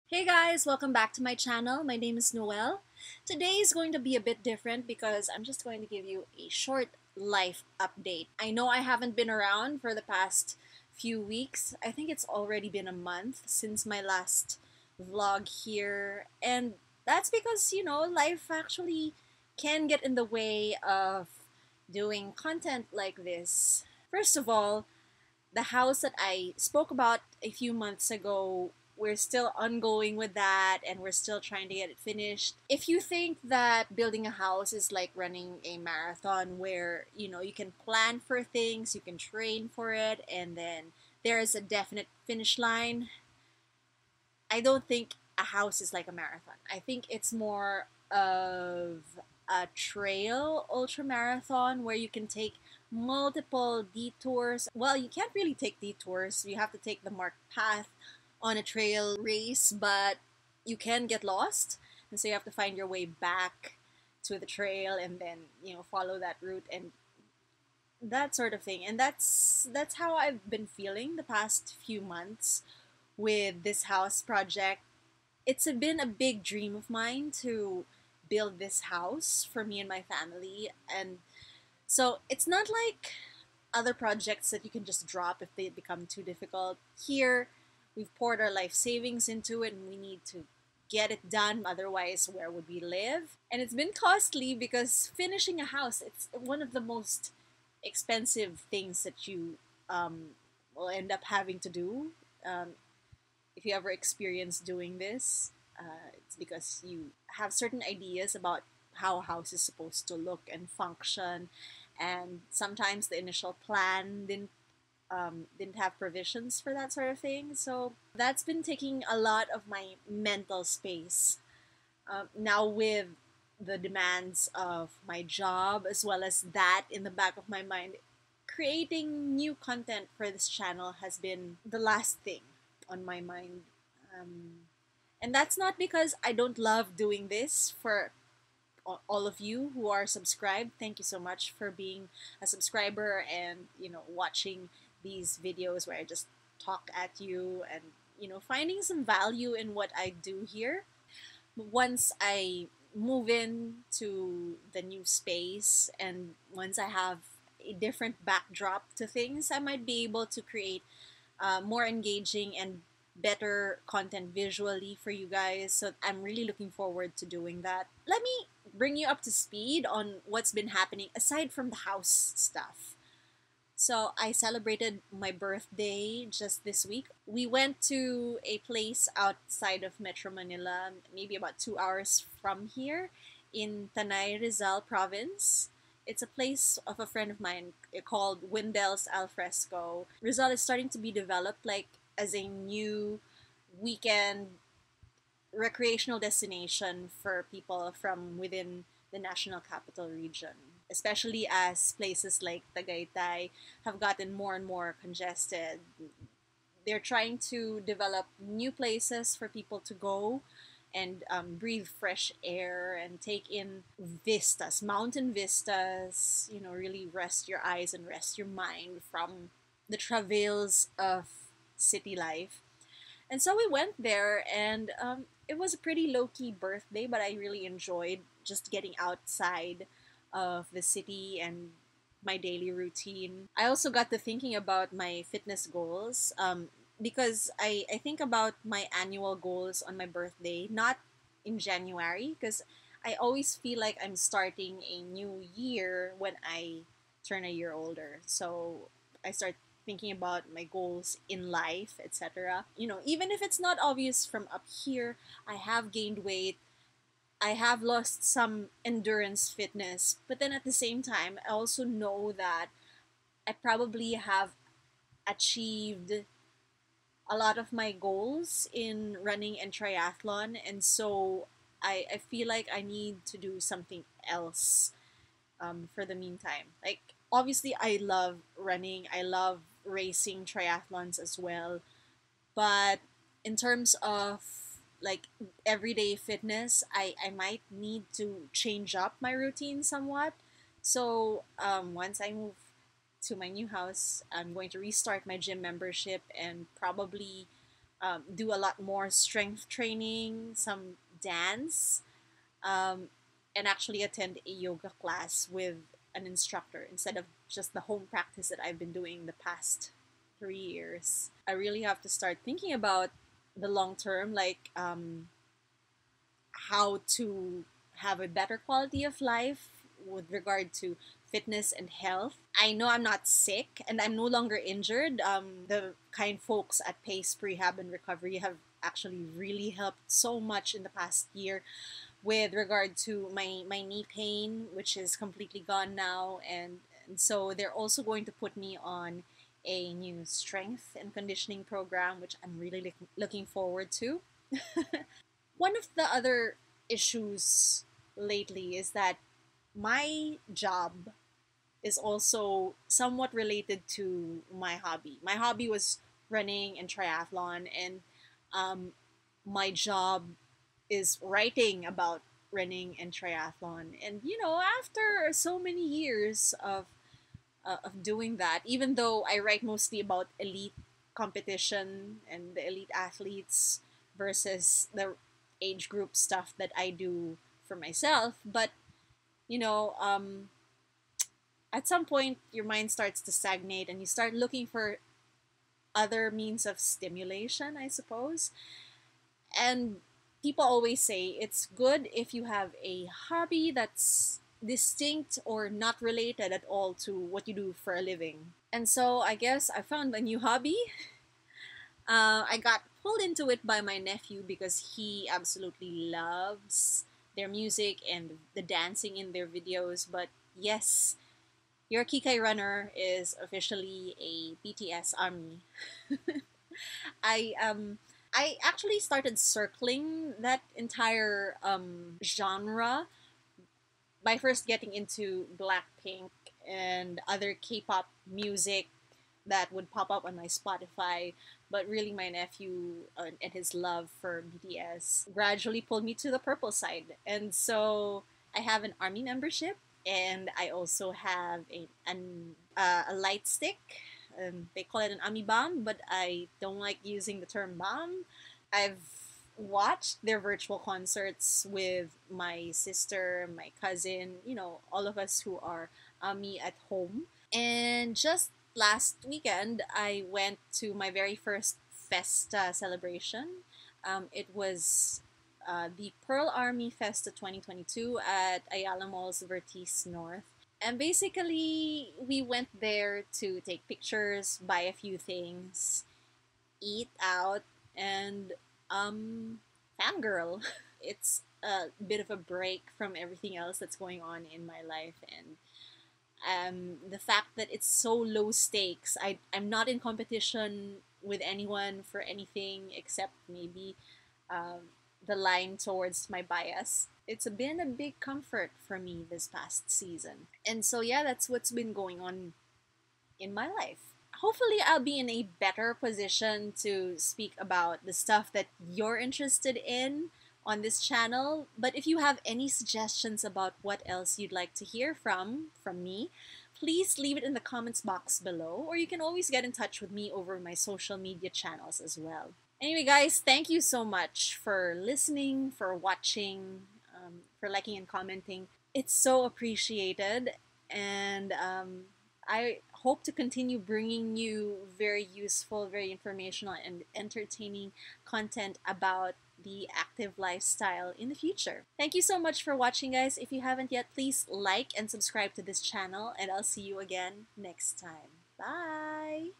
Hey guys, welcome back to my channel. My name is Noelle. Today is going to be a bit different because I'm just going to give you a short life update. I know I haven't been around for the past few weeks. I think it's already been a month since my last vlog here, and that's because, life actually can get in the way of doing content like this. First of all, the house that I spoke about a few months ago, we're still ongoing with that and we're still trying to get it finished. If you think that building a house is like running a marathon where, you can plan for things, you can train for it, and then there is a definite finish line, I don't think a house is like a marathon. I think it's more of a trail ultra marathon where you can take multiple detours. Well, you can't really take detours. You have to take the marked path on a trail race, but you can get lost. And so you have to find your way back to the trail and then, follow that route and that sort of thing. And that's how I've been feeling the past few months with this house project. Been a big dream of mine to build this house for me and my family. And so it's not like other projects that you can just drop if they become too difficult. Here, we've poured our life savings into it and we need to get it done. Otherwise, where would we live? And it's been costly because finishing a house, it's one of the most expensive things that you will end up having to do. Um, if you ever experience doing this, it's because you have certain ideas about how a house is supposed to look and function, and sometimes the initial plan didn't have provisions for that sort of thing. So that's been taking a lot of my mental space. Now with the demands of my job as well as that in the back of my mind, creating new content for this channel has been the last thing on my mind. And that's not because I don't love doing this for all of you who are subscribed. Thank you so much for being a subscriber and, watching these videos where I just talk at you and, finding some value in what I do here. Once I move into the new space and once I have a different backdrop to things, I might be able to create more engaging and better content visually for you guys. So I'm really looking forward to doing that. Let me bring you up to speed on what's been happening aside from the house stuff. So I celebrated my birthday just this week. We went to a place outside of Metro Manila, maybe about 2 hours from here, in Tanay, Rizal province. It's a place of a friend of mine called Windel's Alfresco. Rizal is starting to be developed like as a new weekend recreational destination for people from within the National Capital Region, especially as places like Tagaytay have gotten more and more congested. They're trying to develop new places for people to go and breathe fresh air and take in vistas, mountain vistas, really rest your eyes and rest your mind from the travails of city life. And so we went there, and it was a pretty low key birthday, but I really enjoyed just getting outside of the city and my daily routine. I also got to thinking about my fitness goals because I think about my annual goals on my birthday, not in January, because I always feel like I'm starting a new year when I turn a year older. So I start thinking about my goals in life, etc. Even if it's not obvious from up here, I have gained weight. I have lost some endurance fitness, but then at the same time, I also know that I probably have achieved a lot of my goals in running and triathlon, and so I feel like I need to do something else for the meantime. Like, obviously, I love running, I love racing triathlons as well, but in terms of like everyday fitness, I might need to change up my routine somewhat. So once I move to my new house, I'm going to restart my gym membership and probably do a lot more strength training, some dance, um, and actually attend a yoga class with an instructor instead of just the home practice that I've been doing the past 3 years. I really have to start thinking about the long term, like how to have a better quality of life with regard to fitness and health. I know I'm not sick and I'm no longer injured. The kind folks at Pace Prehab and Recovery have actually really helped so much in the past year with regard to my knee pain, which is completely gone now. And so they're also going to put me on a new strength and conditioning program, which I'm really looking forward to. One of the other issues lately is that my job is also somewhat related to my hobby. My hobby was running and triathlon, and um, my job is writing about running and triathlon. And after so many years of doing that, even though I write mostly about elite competition and the elite athletes versus the age group stuff that I do for myself, but you know, um, at some point your mind starts to stagnate and you start looking for other means of stimulation, I suppose. And people always say it's good if you have a hobby that's distinct or not related at all to what you do for a living. And so I guess I found a new hobby. I got pulled into it by my nephew because he absolutely loves their music and the dancing in their videos. But yes, your Kikai Runner is officially a BTS army. I um I actually started circling that entire genre by first getting into Blackpink and other K-pop music that would pop up on my Spotify. But really, my nephew and his love for BTS gradually pulled me to the purple side. And so I have an army membership, and I also have a light stick. They call it an army bomb, but I don't like using the term bomb. I've watched their virtual concerts with my sister, my cousin, all of us who are me at home. And just last weekend, I went to my very first Festa celebration. It was the Pearl Army Festa 2022 at Ayala Mall's Vertice North. And basically, we went there to take pictures, buy a few things, eat out, and fangirl. It's a bit of a break from everything else that's going on in my life, and the fact that it's so low stakes. I'm not in competition with anyone for anything except maybe the line towards my bias. It's been a big comfort for me this past season. And so, yeah, that's what's been going on in my life. Hopefully, I'll be in a better position to speak about the stuff that you're interested in on this channel. But if you have any suggestions about what else you'd like to hear from me, please leave it in the comments box below, or you can always get in touch with me over my social media channels as well. Anyway, guys, thank you so much for listening, for watching, for liking and commenting. It's so appreciated, and I hope to continue bringing you very useful, very informational, and entertaining content about the active lifestyle in the future. Thank you so much for watching, guys. If you haven't yet, please like and subscribe to this channel, and I'll see you again next time. Bye!